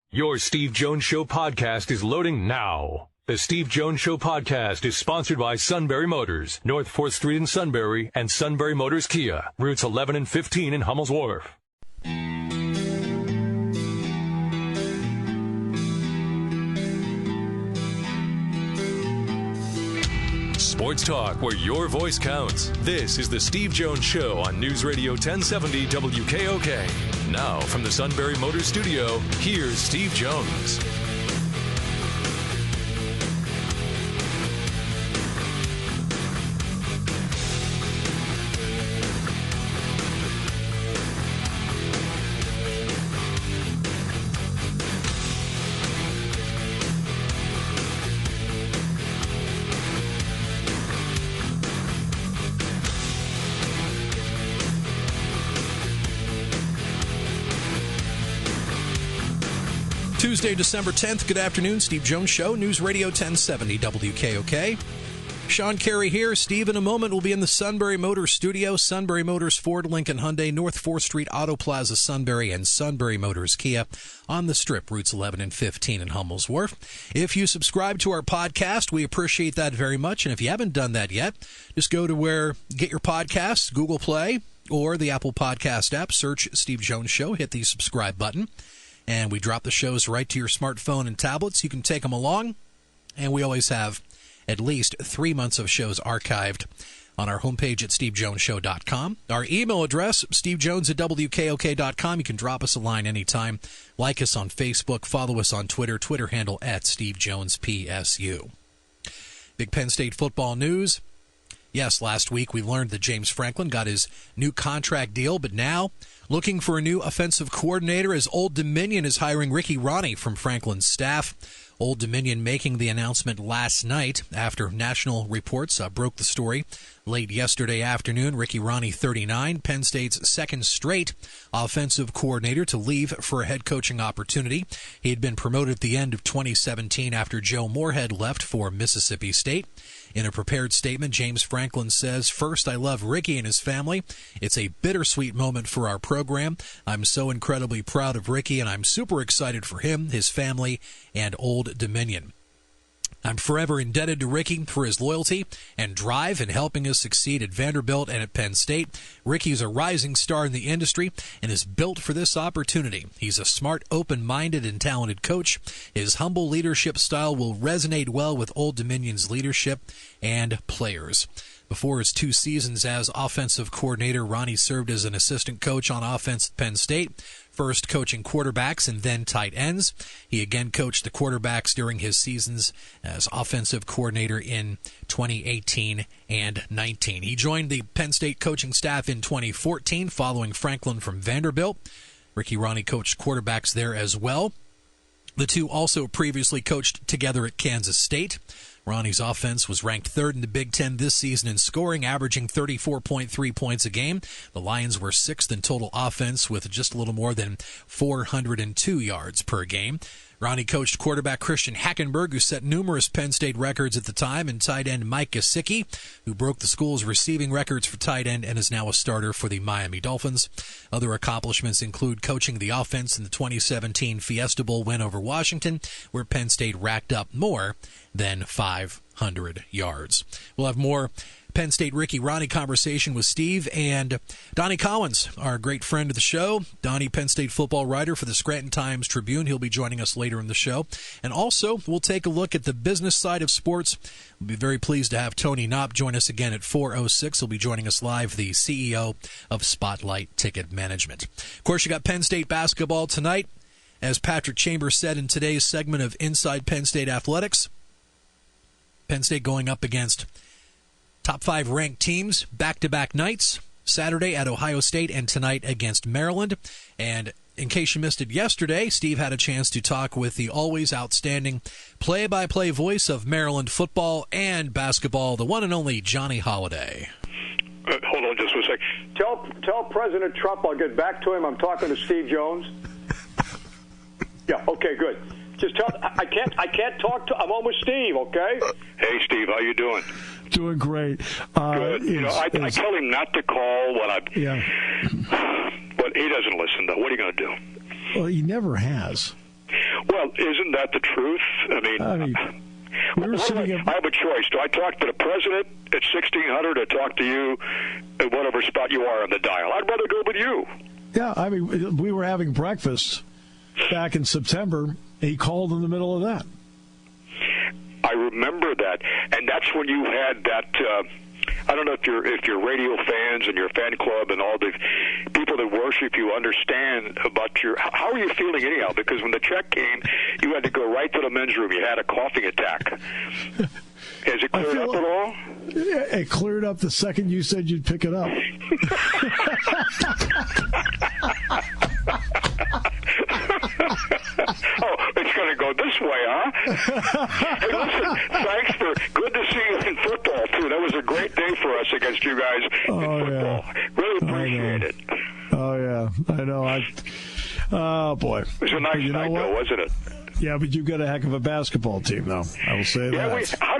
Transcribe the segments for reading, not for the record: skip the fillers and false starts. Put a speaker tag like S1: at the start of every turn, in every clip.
S1: Your Steve Jones Show podcast is loading now. The Steve Jones Show podcast is sponsored by Sunbury Motors, North 4th Street in Sunbury, and Sunbury Motors Kia, routes 11 and 15 in Hummel's Wharf. Sports talk where your voice counts. This is the Steve Jones Show on News Radio 1070 WKOK. Now from the Sunbury Motors Studio, here's Steve Jones.
S2: Tuesday, December 10th. Good afternoon. Steve Jones Show, News Radio 1070 WKOK. Sean Carey here. Steve, in a moment, will be in the Sunbury Motors studio. Sunbury Motors, Ford, Lincoln, Hyundai, North 4th Street, Auto Plaza, Sunbury, and Sunbury Motors Kia on the Strip, routes 11 and 15 in Hummel's Wharf. If you subscribe to our podcast, we appreciate that very much. And if you haven't done that yet, just go to where you get your podcasts, Google Play, or the Apple Podcast app. Search Steve Jones Show. Hit the subscribe button. And we drop the shows right to your smartphone and tablets. You can take them along. And we always have at least 3 months of shows archived on our homepage at stevejonesshow.com. Our email address, stevejones@wkok.com. You can drop us a line anytime. Like us on Facebook. Follow us on Twitter. Twitter handle @SteveJonesPSU. Big Penn State football news. Yes, last week we learned that James Franklin got his new contract deal, but now looking for a new offensive coordinator as Old Dominion is hiring Ricky Ronnie from Franklin's staff. Old Dominion making the announcement last night after national reports broke the story late yesterday afternoon. Ricky Ronnie, 39, Penn State's second straight offensive coordinator to leave for a head coaching opportunity. He had been promoted at the end of 2017 after Joe Moorhead left for Mississippi State. In a prepared statement, James Franklin says, "First, I love Ricky and his family. It's a bittersweet moment for our program. I'm so incredibly proud of Ricky, and I'm super excited for him, his family, and Old Dominion. I'm forever indebted to Ricky for his loyalty and drive in helping us succeed at Vanderbilt and at Penn State. Ricky's a rising star in the industry and is built for this opportunity. He's a smart, open-minded, and talented coach. His humble leadership style will resonate well with Old Dominion's leadership and players." Before his 2 seasons as offensive coordinator, Ronnie served as an assistant coach on offense at Penn State, first coaching quarterbacks and then tight ends. He again coached the quarterbacks during his seasons as offensive coordinator in 2018 and 19. He joined the Penn State coaching staff in 2014 following Franklin from Vanderbilt. Ricky Ronnie coached quarterbacks there as well. The two also previously coached together at Kansas State. Ronnie's offense was ranked 3rd in the Big Ten this season in scoring, averaging 34.3 points a game. The Lions were 6th in total offense with just a little more than 402 yards per game. Ronnie coached quarterback Christian Hackenberg, who set numerous Penn State records at the time, and tight end Mike Gesicki, who broke the school's receiving records for tight end and is now a starter for the Miami Dolphins. Other accomplishments include coaching the offense in the 2017 Fiesta Bowl win over Washington, where Penn State racked up more than 500 yards. We'll have more Penn State Ricky Ronnie conversation with Steve and Donnie Collins, our great friend of the show. Donnie, Penn State football writer for the Scranton Times-Tribune. He'll be joining us later in the show. And also, we'll take a look at the business side of sports. We'll be very pleased to have Tony Knopp join us again at 4:06. He'll be joining us live, the CEO of Spotlight Ticket Management. Of course, you got Penn State basketball tonight. As Patrick Chambers said in today's segment of Inside Penn State Athletics, Penn State going up against top 5 ranked teams, back-to-back nights, Saturday at Ohio State and tonight against Maryland. And in case you missed it yesterday, Steve had a chance to talk with the always outstanding play-by-play voice of Maryland football and basketball, the one and only Johnny Holliday.
S3: Hold on just a sec.
S4: Tell President Trump I'll get back to him. I'm talking to Steve Jones. Yeah, okay, good. Just tell I can't talk to. I'm on with Steve. Okay.
S3: Hey, Steve, how you doing?
S5: Doing great.
S3: Good. I tell him not to call when I.
S5: Yeah.
S3: But he doesn't listen. Though. What are you going to do?
S5: Well, he never has.
S3: Well, isn't that the truth? I mean
S5: we were sitting
S3: I have a choice. Do I talk to the president at 1600 or talk to you at whatever spot you are on the dial? I'd rather go with you.
S5: Yeah, I mean, we were having breakfast back in September. He called in the middle of that.
S3: I remember that, and that's when you had that. I don't know if you're radio fans and your fan club and all the people that worship you understand about how are you feeling anyhow? Because when the check came, you had to go right to the men's room. You had a coughing attack. Has it cleared up at all?
S5: It cleared up the second you said you'd pick it up.
S3: Oh, it's going to go this way, huh? Hey, listen, thanks good to see you in football, too. That was a great day for us against you guys in football.
S5: Yeah.
S3: Really appreciate it.
S5: Oh, yeah. I know. Oh, boy.
S3: It was a nice night, though, wasn't it?
S5: Yeah, but you've got a heck of a basketball team, though. I will say that.
S3: How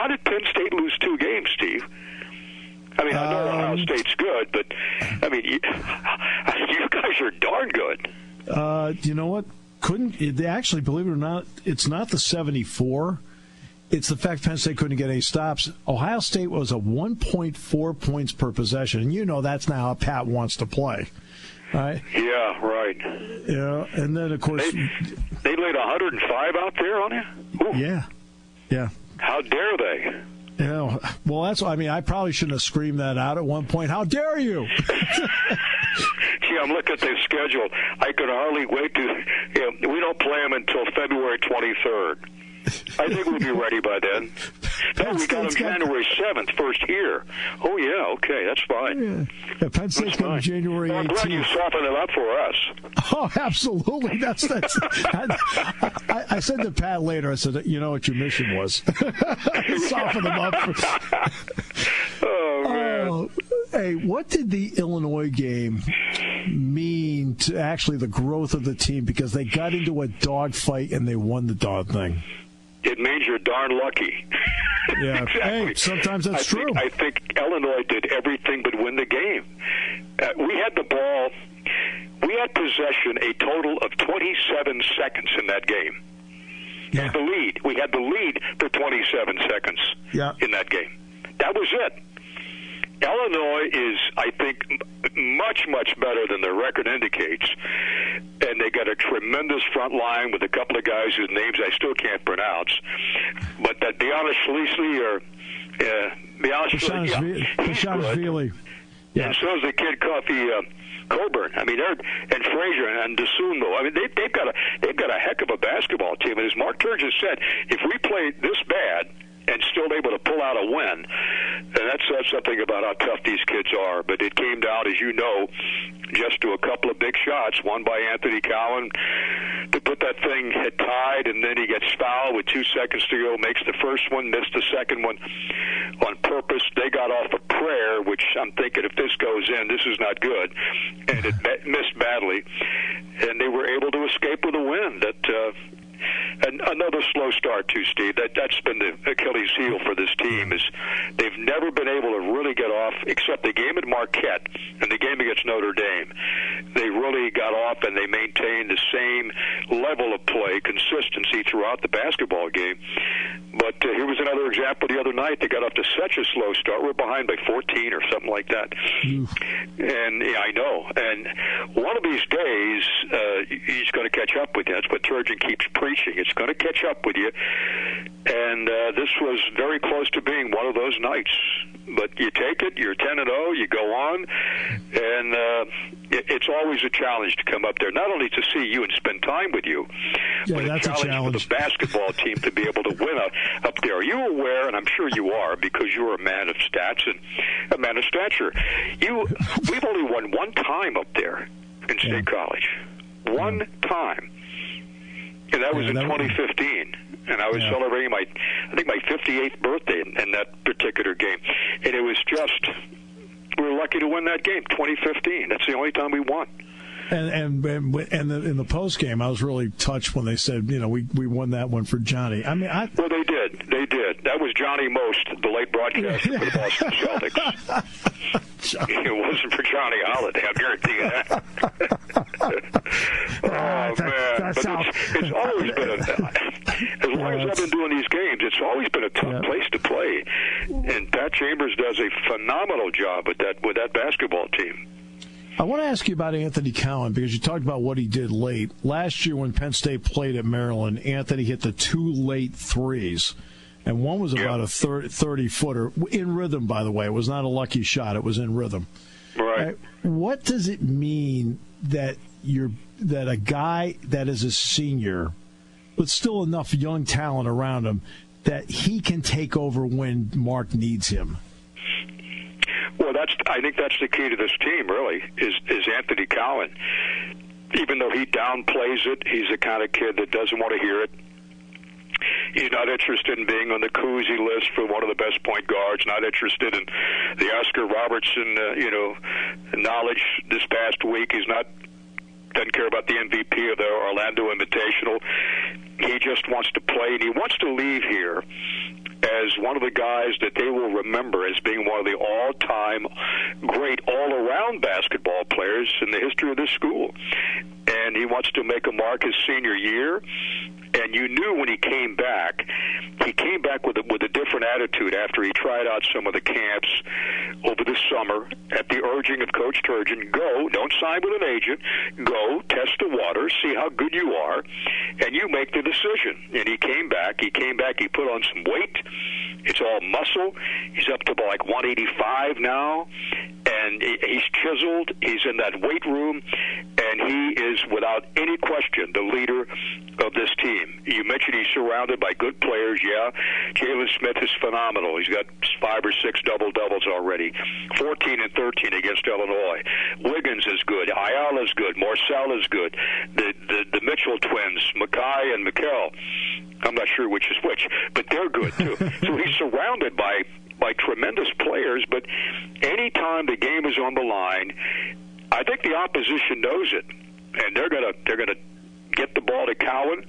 S3: did Penn State lose 2 games, Steve? I mean, I know Ohio State's good, but, I mean, you guys are darn good.
S5: You know what? They actually, believe it or not, it's not the 74. It's the fact Penn State couldn't get any stops. Ohio State was a 1.4 points per possession, and you know that's not how Pat wants to play. Right?
S3: Yeah, right.
S5: Yeah, and then, of course...
S3: They laid 105 out there on you? Ooh.
S5: Yeah.
S3: How dare they?
S5: You know, well, I probably shouldn't have screamed that out at one point. How dare you?
S3: Gee, I'm looking at the schedule. I could hardly wait to... we don't play them until February 23rd. I think we'll be ready by then. No, we got them January 7th, first year. Oh, yeah, okay, that's fine.
S5: Yeah, Penn State's got January 18th.
S3: I'm glad you softened it up for us.
S5: Oh, absolutely. I said to Pat later, I said, you know what your mission was? Soften them up.
S3: Oh, man.
S5: Hey, what did the Illinois game mean to actually the growth of the team? Because they got into a dogfight and they won the dog thing.
S3: It means you're darn lucky.
S5: Yeah,
S3: exactly.
S5: Hey, sometimes that's true.
S3: I think Illinois did everything but win the game. We had the ball. We had possession a total of 27 seconds in that game.
S5: Yeah.
S3: And the lead. We had the lead for 27 seconds in that game. That was it. Illinois is, I think, much, much better than their record indicates. And they got a tremendous front line with a couple of guys whose names I still can't pronounce. But that Bianashvili or
S5: Bianashvili. Yeah.
S3: And so is the kid Coffee Coburn. I mean, and Frazier and Desunmo. I mean, they've got a heck of a basketball team. And as Mark Turgeon said, if we play this bad and still able to pull out a win, and that says something about how tough these kids are. But it came down, as you know, just to a couple of big shots, one by Anthony Cowan to put that thing at tied, and then he gets fouled with 2 seconds to go, makes the first one, missed the second one on purpose. They got off a prayer, which I'm thinking if this goes in, this is not good, and it missed badly, and they were able to escape with a win. And another slow start too, Steve. That's been the Achilles heel for this team. Is they've never been able to really get off, except the game at Marquette and the game against Notre Dame. They really got off and they maintained the same level of play, consistency throughout the basketball game. But here was another example the other night. They got off to such a slow start. We're behind by 14 or something like that. And yeah, I know. And one of these days, he's going to catch up with you. That's what Turgeon keeps preaching. It's going to catch up with you. And this was very close to being one of those nights. But you take it, you're 10-0, you go on, and it's always a challenge to come up there, not only to see you and spend time with you, but a challenge for the basketball team to be able to win up there. Are you aware, and I'm sure you are, because you're a man of stats and a man of stature, we've only won one time up there in State College. One time. And that was in 2015. And I was celebrating my 58th birthday in that particular game. And it was just, we were lucky to win that game, 2015. That's the only time we won.
S5: And in the post game, I was really touched when they said, we won that one for Johnny. Well,
S3: they did. That was Johnny Most, the late broadcaster for the Boston Celtics. It wasn't for Johnny Holliday, I guarantee you that. It's always been as long as I've been doing these games, it's always been a tough place to play. And Pat Chambers does a phenomenal job with that basketball team.
S5: I want to ask you about Anthony Cowan because you talked about what he did late. Last year when Penn State played at Maryland, Anthony hit the 2 late threes, and one was about a 30-footer. In rhythm, by the way. It was not a lucky shot. It was in rhythm.
S3: Right.
S5: What does it mean that a guy that is a senior but still enough young talent around him that he can take over when Mark needs him?
S3: Well, I think that's the key to this team, really, is Anthony Cowan. Even though he downplays it, he's the kind of kid that doesn't want to hear it. He's not interested in being on the Cousy list for one of the best point guards, not interested in the Oscar Robertson, knowledge this past week. Doesn't care about the MVP of the Orlando Invitational. He just wants to play, and he wants to leave here as one of the guys that they will remember as being one of the all-time great all-around basketball players in the history of this school. And he wants to make a mark his senior year. And you knew when he came back with a different attitude after he tried out some of the camps over the summer at the urging of Coach Turgeon. Go, don't sign with an agent. Go, test the water, see how good you are, and you make the decision. And he came back, he put on some weight. It's all muscle. He's up to like 185 now, and he's chiseled. He's in that weight room, and he is, without any question, the leader of this team. You mentioned he's surrounded by good players. Yeah, Jalen Smith is phenomenal. He's got 5 or 6 double-doubles already, 14 and 13 against Illinois. Wiggins is good. Ayala's good. Morcell is good. The Mitchell twins, Mackay and Mikkel, I'm not sure which is which, but they're good too. So he's surrounded by tremendous players, but anytime the game is on the line, I think the opposition knows it, and they're gonna get the ball to Cowan.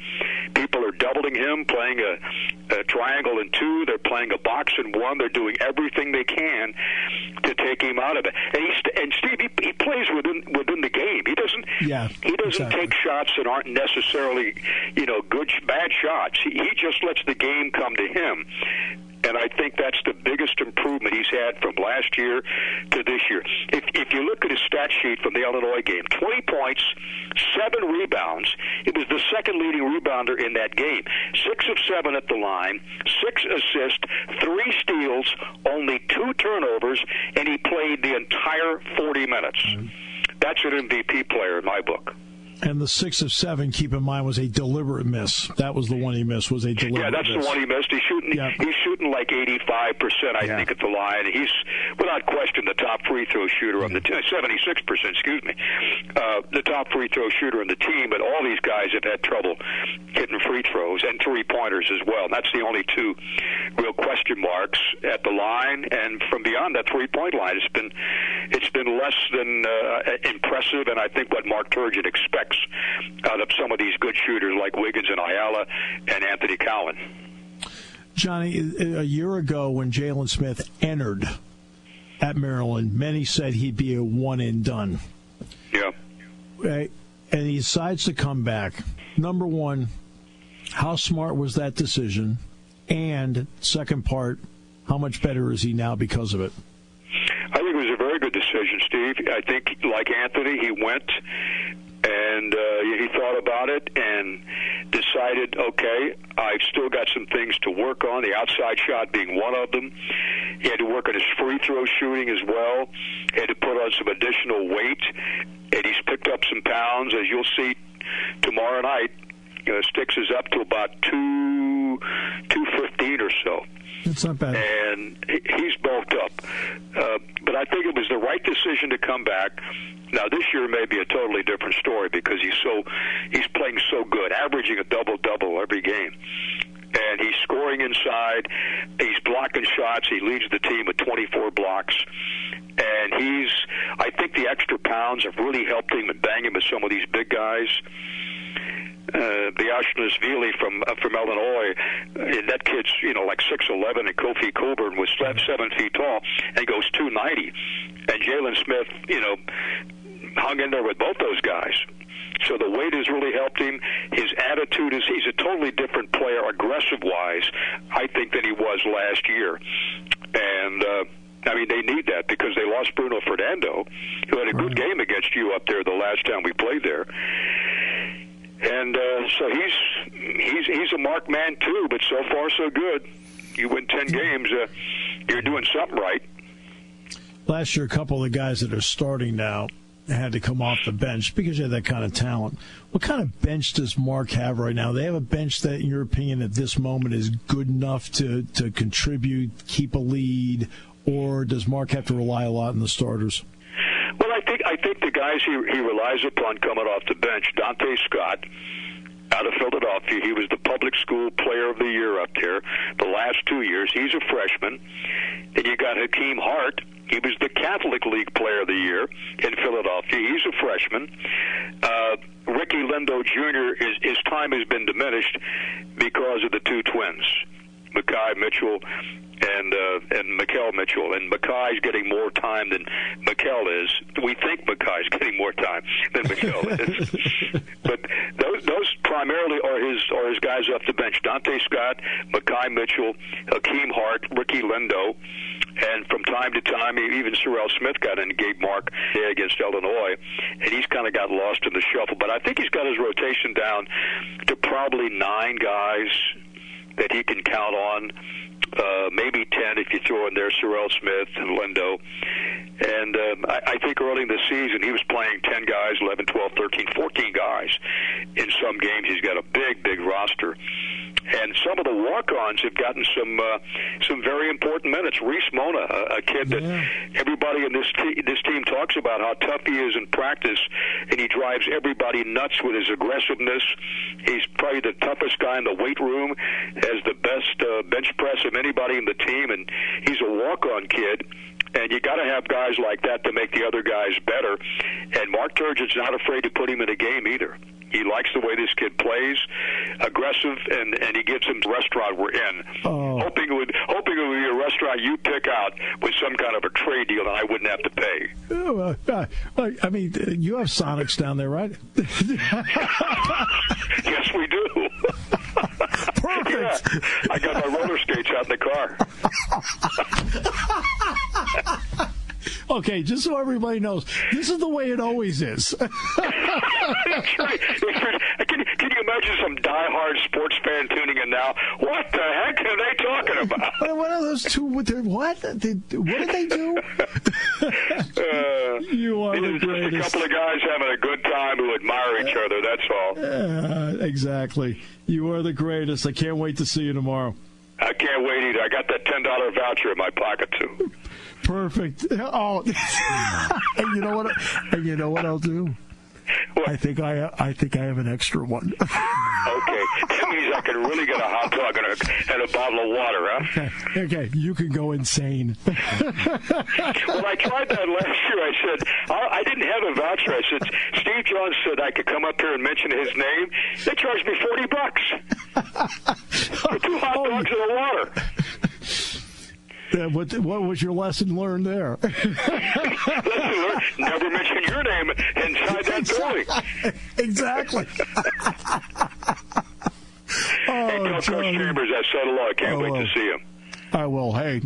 S3: People are doubling him, playing a triangle and 2. They're playing a box and 1. They're doing everything they can to take him out of it. And Steve, he plays within the game. He doesn't take shots that aren't necessarily bad shots. He just lets the game come to him. And I think that's the biggest improvement he's had from last year to this year. If you look at his stat sheet from the Illinois game, 20 points, 7 rebounds. It was the second leading rebounder in that game. 6 of 7 at the line, 6 assists, 3 steals, only 2 turnovers, and he played the entire 40 minutes. That's an MVP player in my book.
S5: And the 6 of 7, keep in mind, was a deliberate miss. That was the one he missed, was a deliberate miss.
S3: Yeah, that's the one he missed. He's shooting like 85%, I think, at the line. He's, without question, the top free throw shooter on the team. 76%, excuse me. The top free throw shooter on the team, but all these guys have had trouble hitting free throws and 3-pointers as well. And that's the only 2 real question marks at the line. And from beyond that 3-point line, it's been less than impressive, and I think what Mark Turgeon expects out of some of these good shooters like Wiggins and Ayala and Anthony Cowan.
S5: Johnny, a year ago when Jalen Smith entered at Maryland, many said he'd be a one-and-done.
S3: Yeah.
S5: Right? And he decides to come back. Number one, how smart was that decision? And second part, how much better is he now because of it?
S3: I think it was a very good decision, Steve. I think, like Anthony, he went and he thought about it and decided, okay, I've still got some things to work on, the outside shot being one of them. He had to work on his free throw shooting as well. He had to put on some additional weight, and he's picked up some pounds. As you'll see tomorrow night, Sticks is up to about 215 or so.
S5: It's not bad.
S3: And he's bulked up. But I think it was the right decision to come back. Now, this year may be a totally different story because he's playing so good, averaging a double-double every game. And he's scoring inside. He's blocking shots. He leads the team with 24 blocks. And I think the extra pounds have really helped him and bang him with some of these big guys. The Ashnesvili from Illinois, that kid's like 6'11", and Kofi Coburn was 7 feet tall and goes 290, and Jalen Smith hung in there with both those guys. So the weight has really helped him. His attitude is he's a totally different player, aggressive-wise, I think, than he was last year. And they need that because they lost Bruno Fernando, who had a good game against you up there the last time we played there. And so he's a marked man too, but so far so good. You win 10 games, you're doing something right.
S5: Last year, a couple of the guys that are starting now had to come off the bench because you have that kind of talent. What kind of bench does Mark have right now? They have a bench that, in your opinion, at this moment is good enough to contribute, keep a lead, or does Mark have to rely a lot on the starters?
S3: Well, I think the guys he relies upon coming off the bench, Dante Scott out of Philadelphia, he was the public school player of the year up there the last 2 years. He's a freshman. Then you got Hakeem Hart. He was the Catholic League Player of the Year in Philadelphia. He's a freshman. Ricky Lindo Jr., his time has been diminished because of the two twins, Mekhi Mitchell and Mikal Mitchell. And Mekhi's getting more time than Mikal is. We think Mekhi's getting more time than Mikal is. But those primarily are his guys off the bench. Dante Scott, Mekhi Mitchell, Hakeem Hart, Ricky Lindo. And from time to time, even Sorrell Smith got in and gave Mark against Illinois, and he's kind of got lost in the shuffle. But I think he's got his rotation down to probably 9 guys that he can count on, maybe 10 if you throw in there Sorrell Smith and Lindo. And I think early in the season he was playing 10 guys, 11, 12, 13, 14 guys. In some games he's got a big roster. And some of the walk-ons have gotten some very important minutes. Reese Mona, a kid that everybody in this team talks about how tough he is in practice, and he drives everybody nuts with his aggressiveness. He's probably the toughest guy in the weight room, has the best bench press of anybody in the team, and he's a walk-on kid. And you got to have guys like that to make the other guys better. And Mark Turgeon's not afraid to put him in a game either. He likes the way this kid plays, aggressive, and he gives him the restaurant we're in. Hoping it would be a restaurant you pick out with some kind of a trade deal, and I wouldn't have to pay.
S5: I mean, you have Sonics down there, right?
S3: Yes, we do.
S5: Perfect.
S3: Yeah, I got my roller skates out in the car.
S5: Okay, just so everybody knows, this is the way it always is.
S3: That's right. Can you imagine some diehard sports fan tuning in now? What the heck are they talking about?
S5: What are those two? What did they do? You are the greatest.
S3: Just a couple of guys having a good time who admire each other, that's all.
S5: Exactly. You are the greatest. I can't wait to see you tomorrow.
S3: I can't wait either. I got that $10 voucher in my pocket, too.
S5: Perfect. Oh, and you know what I'll do? What? I think I have an extra one.
S3: Okay, that means I can really get a hot dog and a bottle of water, huh?
S5: Okay, you can go insane.
S3: Well, I tried that last year. I said I didn't have a voucher. I said Steve Jones said I could come up here and mention his name. They charged me $40 for 2 hot dogs and a water.
S5: What was your lesson learned there?
S3: Lesson learned, never mention your name inside that building.
S5: Exactly.
S3: Hey, tell Coach Chambers I said hello. I can't wait to see him.
S5: I will. Hey,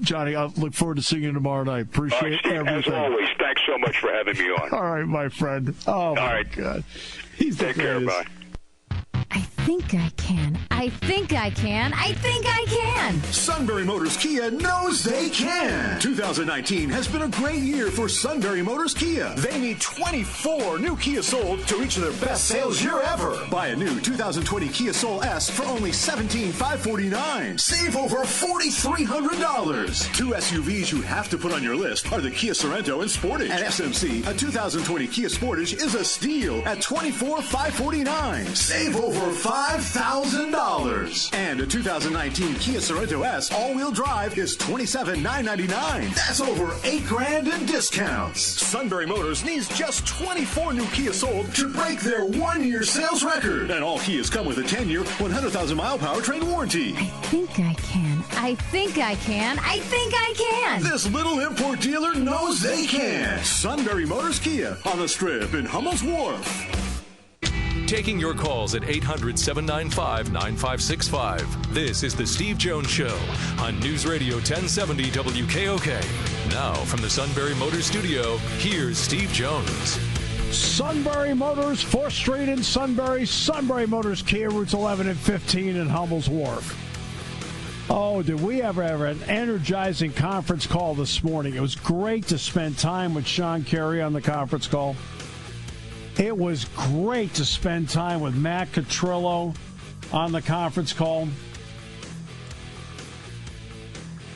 S5: Johnny, I look forward to seeing you tomorrow night. Appreciate
S3: Steve,
S5: everything.
S3: As always, thanks so much for having me on.
S5: All right, my friend. Oh, my God. He's the greatest.
S3: Take care. Bye.
S6: I think I can. I think I can. I think I can.
S7: Sunbury Motors Kia knows they can. 2019 has been a great year for Sunbury Motors Kia. They need 24 new Kia sold to reach their best sales year ever. Buy a new 2020 Kia Soul S for only $17,549. Save over $4,300. 2 SUVs you have to put on your list are the Kia Sorento and Sportage. At SMC, a 2020 Kia Sportage is a steal at $24,549. Save over $5,000 $5,000. And a 2019 Kia Sorento S all-wheel drive is $27,999. That's over $8,000 in discounts. Sunbury Motors needs just 24 new Kia sold to break their one-year sales record. And all Kias come with a 10-year, 100,000-mile powertrain warranty.
S6: I think I can. I think I can. I think I can.
S7: This little import dealer knows they can. Sunbury Motors Kia on the Strip in Hummel's Wharf.
S1: Taking your calls at 800-795-9565. This is the Steve Jones Show on News Radio 1070 WKOK. Now from the Sunbury Motors Studio, here's Steve Jones.
S5: Sunbury Motors, 4th Street in Sunbury. Sunbury Motors Kia, routes 11 and 15 in Hummel's Wharf. Oh, did we ever have an energizing conference call this morning? It was great to spend time with Sean Carey on the conference call. It was great to spend time with Matt Catrillo on the conference call.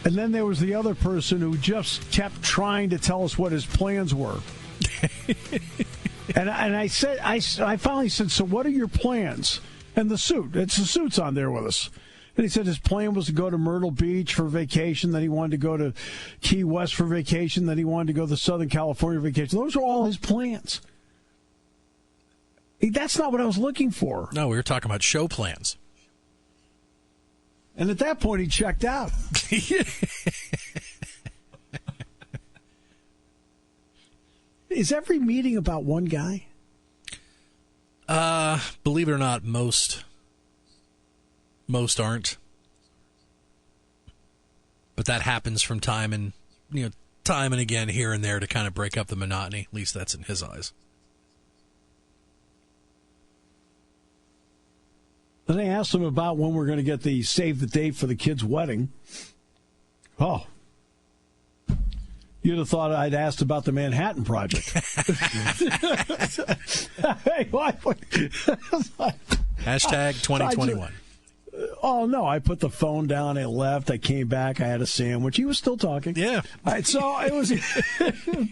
S5: And then there was the other person who just kept trying to tell us what his plans were. and I finally said, so what are your plans? And the suit's on there with us. And he said his plan was to go to Myrtle Beach for vacation, then he wanted to go to Key West for vacation, then he wanted to go to Southern California vacation. Those are all his plans. That's not what I was looking for.
S2: No, we were talking about show plans.
S5: And at that point, he checked out. Is every meeting about one guy?
S2: Believe it or not, most aren't. But that happens from time and again here and there to kind of break up the monotony. At least that's in his eyes.
S5: Then I asked him about when we're going to get the save the date for the kid's wedding. Oh. You'd have thought I'd asked about the Manhattan Project.
S2: Hashtag 2021.
S5: Oh, no. I put the phone down. I left. I came back. I had a sandwich. He was still talking.
S2: Yeah.
S5: All right, so it was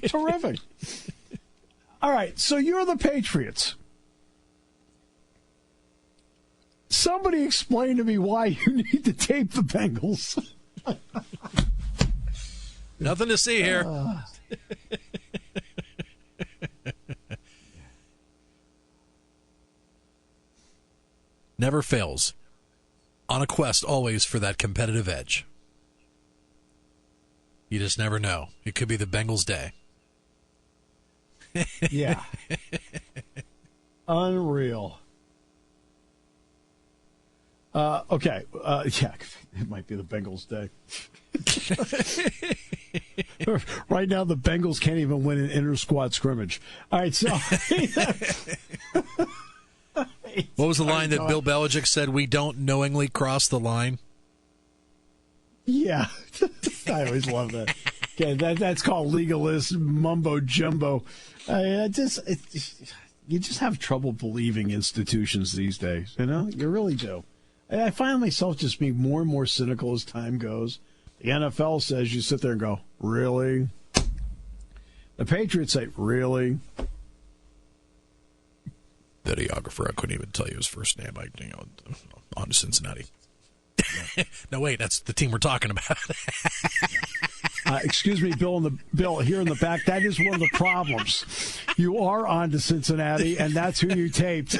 S5: terrific. All right, so you're the Patriots. Somebody explain to me why you need to tape the Bengals.
S2: Nothing to see here. Never fails. On a quest always for that competitive edge. You just never know. It could be the Bengals' day.
S5: Yeah. Unreal. Okay. Yeah, it might be the Bengals' day. Right now, the Bengals can't even win an inter-squad scrimmage. All right, so...
S2: What was the line that Bill Belichick said, we don't knowingly cross the line?
S5: Yeah. I always love that. Okay, that's called legalist mumbo-jumbo. You just have trouble believing institutions these days, You really do. I find myself just being more and more cynical as time goes. The NFL says you sit there and go, really? The Patriots say, really?
S2: Videographer, I couldn't even tell you his first name. On to Cincinnati. No, wait, that's the team we're talking about.
S5: Excuse me, Bill, here in the back, that is one of the problems. You are on to Cincinnati, and that's who you taped.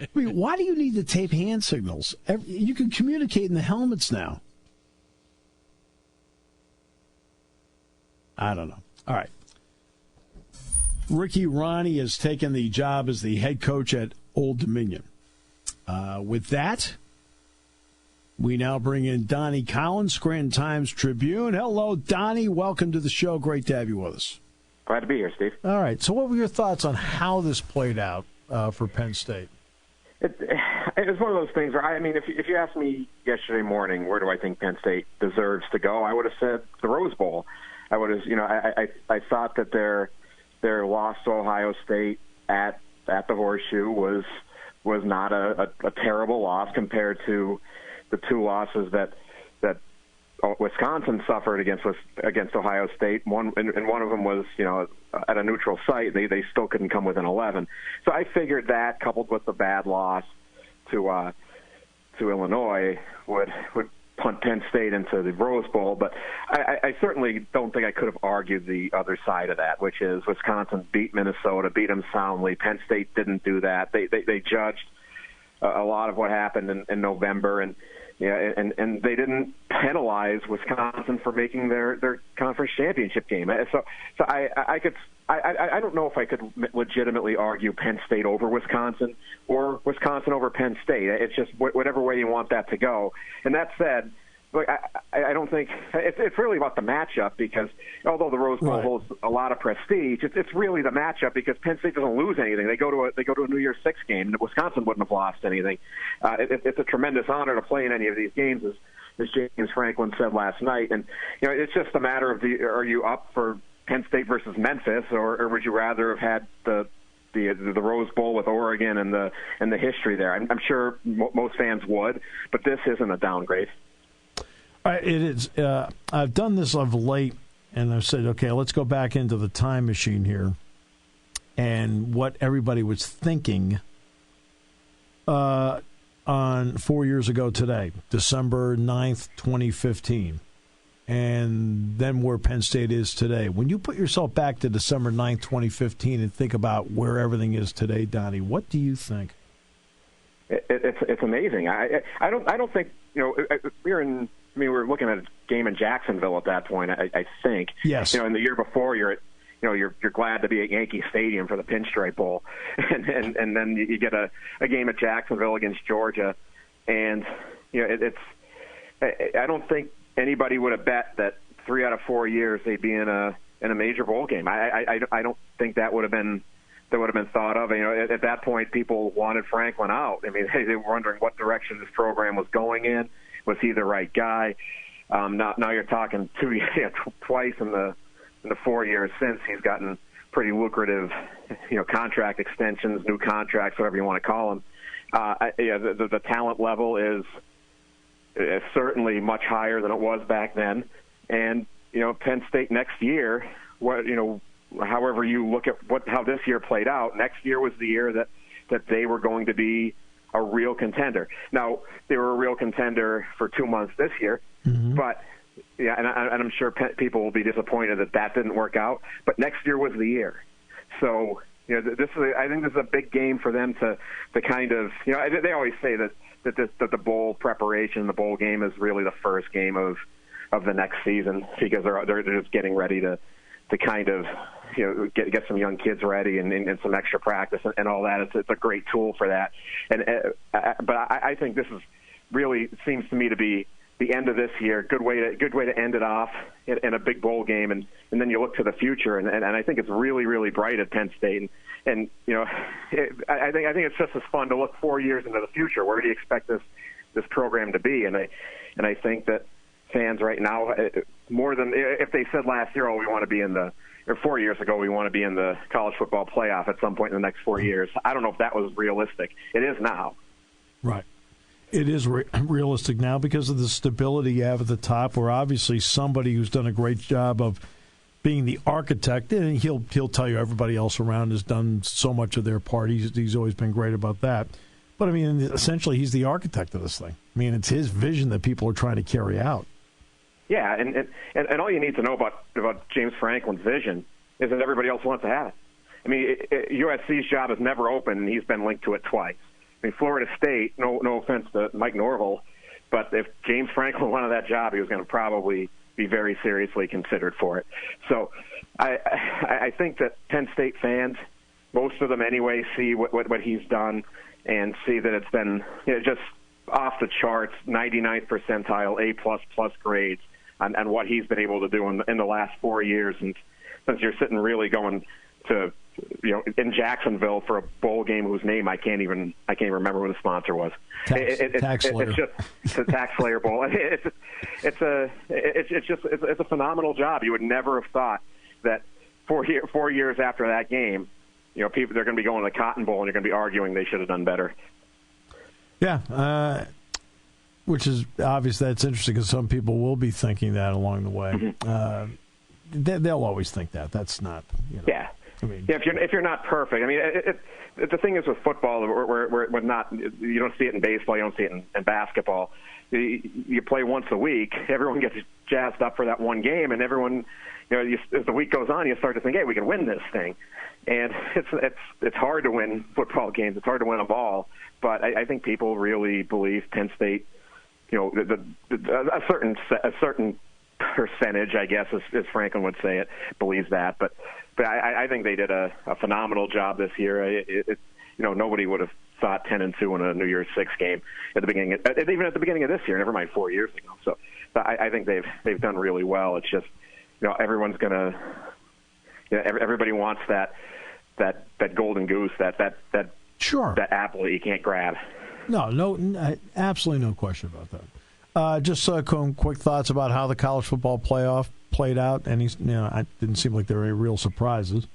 S5: I mean, why do you need to tape hand signals? You can communicate in the helmets now. I don't know. All right. Ricky Ronnie has taken the job as the head coach at Old Dominion. With that, we now bring in Donnie Collins, Scranton Times-Tribune. Hello, Donnie. Welcome to the show. Great to have you with us.
S8: Glad to be here, Steve.
S5: All right. So what were your thoughts on how this played out for Penn State?
S8: It was one of those things where, if you asked me yesterday morning, where do I think Penn State deserves to go, I would have said the Rose Bowl. I would have, I thought that their loss to Ohio State at the Horseshoe was not a terrible loss compared to the two losses that Wisconsin suffered against Ohio State. And one of them was, at a neutral site. They still couldn't come within 11. So I figured that, coupled with the bad loss to Illinois, would punt Penn State into the Rose Bowl. But I certainly don't think I could have argued the other side of that, which is Wisconsin beat Minnesota, beat them soundly. Penn State didn't do that. They judged a lot of what happened in November, and they didn't penalize Wisconsin for making their conference championship game. So I don't know if I could legitimately argue Penn State over Wisconsin or Wisconsin over Penn State. It's just whatever way you want that to go. And that said, look, I don't think it's really about the matchup, because although the Rose Bowl holds a lot of prestige, it's really the matchup, because Penn State doesn't lose anything. They go to a New Year's Six game, and Wisconsin wouldn't have lost anything. It's a tremendous honor to play in any of these games, as James Franklin said last night. And it's just a matter of are you up for Penn State versus Memphis, or would you rather have had the Rose Bowl with Oregon and the history there? I'm sure most fans would, but this isn't a downgrade.
S5: It is. I've done this of late, and I've said, okay, let's go back into the time machine here, and what everybody was thinking on 4 years ago today, December 9th, 2015. And then where Penn State is today. When you put yourself back to December 9th, 2015, and think about where everything is today, Donnie, what do you think?
S8: It's amazing. I don't think we were looking at a game in Jacksonville at that point. I think.
S5: Yes.
S8: And the year before, you're glad to be at Yankee Stadium for the Pinstripe Bowl, and then you get a game at Jacksonville against Georgia, and I don't think anybody would have bet that 3 out of 4 years they'd be in a major bowl game. I don't think that would have been thought of. At that point, people wanted Franklin out. I mean, they were wondering what direction this program was going in. Was he the right guy? Now you're talking twice in the 4 years since he's gotten pretty lucrative, contract extensions, new contracts, whatever you want to call them. The talent level is certainly much higher than it was back then. And, Penn State next year, however you look at how this year played out, next year was the year that they were going to be a real contender. Now, they were a real contender for 2 months this year, but and I'm sure people will be disappointed that didn't work out. But next year was the year. So, I think this is a big game for them to kind of, they always say that the bowl preparation, the bowl game is really the first game of the next season, because they're just getting ready to kind of get some young kids ready and some extra practice and all that. It's a great tool for that. But I think this is really seems to me to be the end of this year. Good way to end it off in a big bowl game, and then you look to the future, and I think it's really, really bright at Penn State. And I think it's just as fun to look 4 years into the future. Where do you expect this program to be? And I think that fans right now, more than if they said last year, we want to be or 4 years ago, we want to be in the college football playoff at some point in the next 4 years. I don't know if that was realistic. It is now.
S5: Right. It is realistic now because of the stability you have at the top, where obviously somebody who's done a great job of being the architect, and he'll tell you everybody else around has done so much of their part. He's always been great about that. But, I mean, essentially he's the architect of this thing. I mean, it's his vision that people are trying to carry out.
S8: Yeah, and all you need to know about James Franklin's vision is that everybody else wants to have it. I mean, USC's job is never open, and he's been linked to it twice. I mean, Florida State, no offense to Mike Norvell, but if James Franklin wanted that job, he was going to probably be very seriously considered for it. So I think that Penn State fans, most of them anyway, see what he's done and see that it's been just off the charts, 99th percentile, A++ grades on what he's been able to do in the last 4 years. And since you're sitting really going to in Jacksonville for a bowl game whose name I can't even remember what the sponsor was.
S5: TaxSlayer.
S8: It's a TaxSlayer Bowl. It's a phenomenal job. You would never have thought that 4 years after that game, people they're going to be going to the Cotton Bowl and you're going to be arguing they should have done better.
S5: Yeah. Which is obvious. That's interesting because some people will be thinking that along the way.
S8: Mm-hmm.
S5: They'll always think that. That's not,
S8: Yeah. I mean, if you're not perfect, I mean, the thing is with football, we're not. You don't see it in baseball. You don't see it in basketball. You play once a week. Everyone gets jazzed up for that one game, and everyone, as the week goes on, you start to think, hey, we can win this thing. And it's hard to win football games. It's hard to win a ball. But I think people really believe Penn State, a certain percentage, I guess, as Franklin would say it, believes that. But I think they did a phenomenal job this year. Nobody would have thought 10-2 in a New Year's Six game at the beginning, even at the beginning of this year. Never mind 4 years ago. So I think they've done really well. It's just everyone's gonna, everybody wants that golden goose, that
S5: sure,
S8: that apple that you can't grab.
S5: No, absolutely no question about that. Just quick thoughts about how the college football playoff played out. And it didn't seem like there were any real surprises.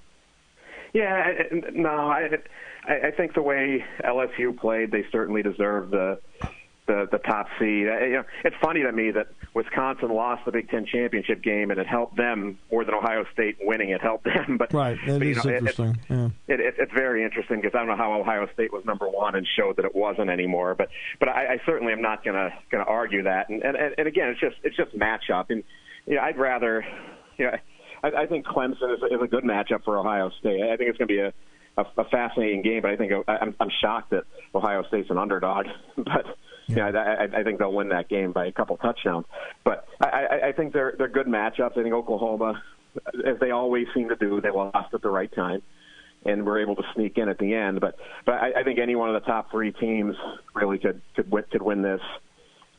S8: Yeah, no, I think the way LSU played, they certainly deserved the top seed. It's funny to me that Wisconsin lost the Big Ten championship game, and it helped them more than Ohio State winning. It helped them, but
S5: right, it is interesting.
S8: It's very interesting because I don't know how Ohio State was number one and showed that it wasn't anymore. But I certainly am not going to argue that. And again, it's just matchup. And I'd rather, I think Clemson is a good matchup for Ohio State. I think it's going to be a fascinating game. But I think I'm shocked that Ohio State's an underdog, but. Yeah, I think they'll win that game by a couple touchdowns. But I think they're good matchups. I think Oklahoma, as they always seem to do, they lost at the right time and were able to sneak in at the end. But I think any one of the top three teams really could win this.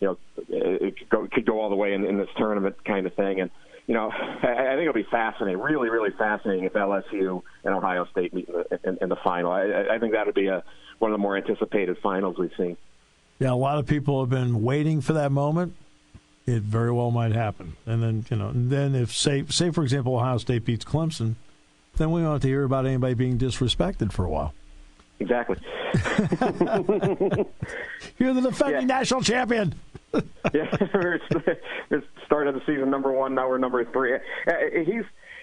S8: It could go all the way in this tournament kind of thing. And I think it'll be fascinating, really, really fascinating if LSU and Ohio State meet in the final. I think that would be one of the more anticipated finals we've seen.
S5: Yeah, a lot of people have been waiting for that moment. It very well might happen. And then, if say for example, Ohio State beats Clemson, then we don't have to hear about anybody being disrespected for a while.
S8: Exactly.
S5: You're the defending national champion.
S8: Yeah, we're started the season number 1. Now we're number 3.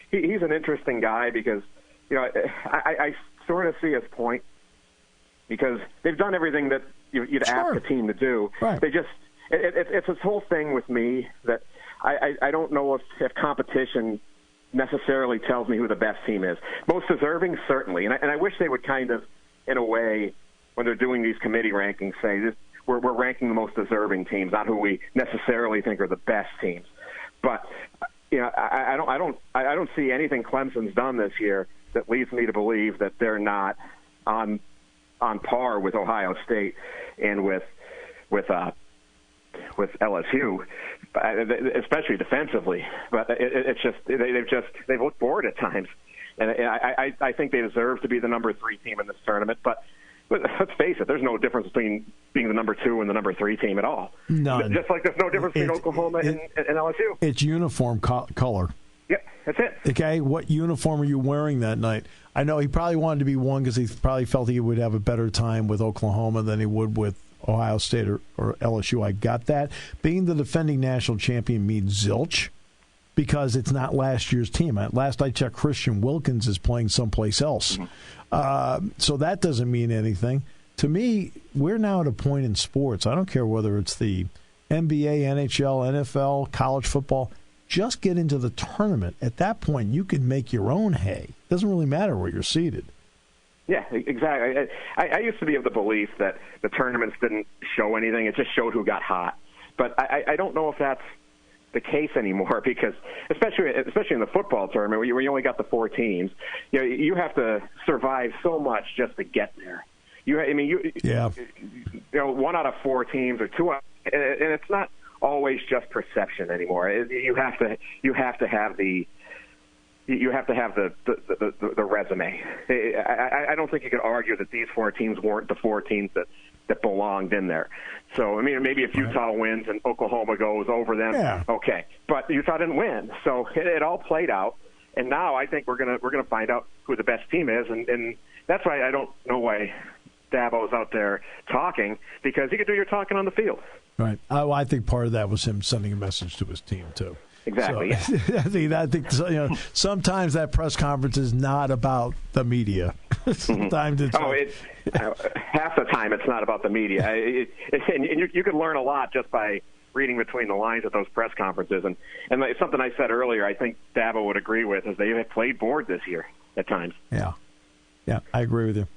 S8: He's an interesting guy because I sort of see his point because they've done everything that you'd ask a team to do.
S5: Right.
S8: They just it's this whole thing with me that I don't know if competition necessarily tells me who the best team is. Most deserving, certainly, and I wish they would kind of, in a way, when they're doing these committee rankings, say this, we're ranking the most deserving teams, not who we necessarily think are the best teams. But I don't see anything Clemson's done this year that leads me to believe that they're not on par with Ohio State and with LSU, especially defensively. But it's just they've looked bored at times, and I think they deserve to be the number 3 team in this tournament. But let's face it, there's no difference between being the number 2 and the number 3 team at all.
S5: None.
S8: Just like there's no difference between Oklahoma and LSU.
S5: It's uniform color.
S8: Yeah, that's it.
S5: Okay, what uniform are you wearing that night? I know he probably wanted to be one because he probably felt he would have a better time with Oklahoma than he would with Ohio State or LSU. I got that. Being the defending national champion means zilch because it's not last year's team. Last I checked, Christian Wilkins is playing someplace else. Mm-hmm. So that doesn't mean anything. To me, we're now at a point in sports. I don't care whether it's the NBA, NHL, NFL, college football. Just get into the tournament. At that point, you can make your own hay. It doesn't really matter where you're seated.
S8: Yeah, exactly. I used to be of the belief that the tournaments didn't show anything. It just showed who got hot. But I don't know if that's the case anymore because, especially in the football tournament where you only got the 4 teams, you have to survive so much just to get there. One out of 4 teams or 2 out, and it's not always just perception anymore. You have to have the resume. I don't think you could argue that these 4 teams weren't the 4 teams that belonged in there. So maybe if Utah wins and Oklahoma goes over them, okay. But Utah didn't win, so it all played out. And now I think we're gonna find out who the best team is, and that's why I don't know why Dabo's out there talking, because he could do your talking on the field.
S5: Right. I think part of that was him sending a message to his team, too.
S8: Exactly.
S5: So, I think sometimes that press conference is not about the media. Sometimes it's
S8: half the time it's not about the media. And you can learn a lot just by reading between the lines at those press conferences. And it's something I said earlier, I think Dabo would agree with, is they have played bored this year at times.
S5: Yeah, I agree with you.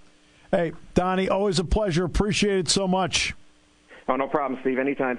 S5: Hey, Donnie, always a pleasure. Appreciate it so much.
S8: Oh, no problem, Steve. Anytime.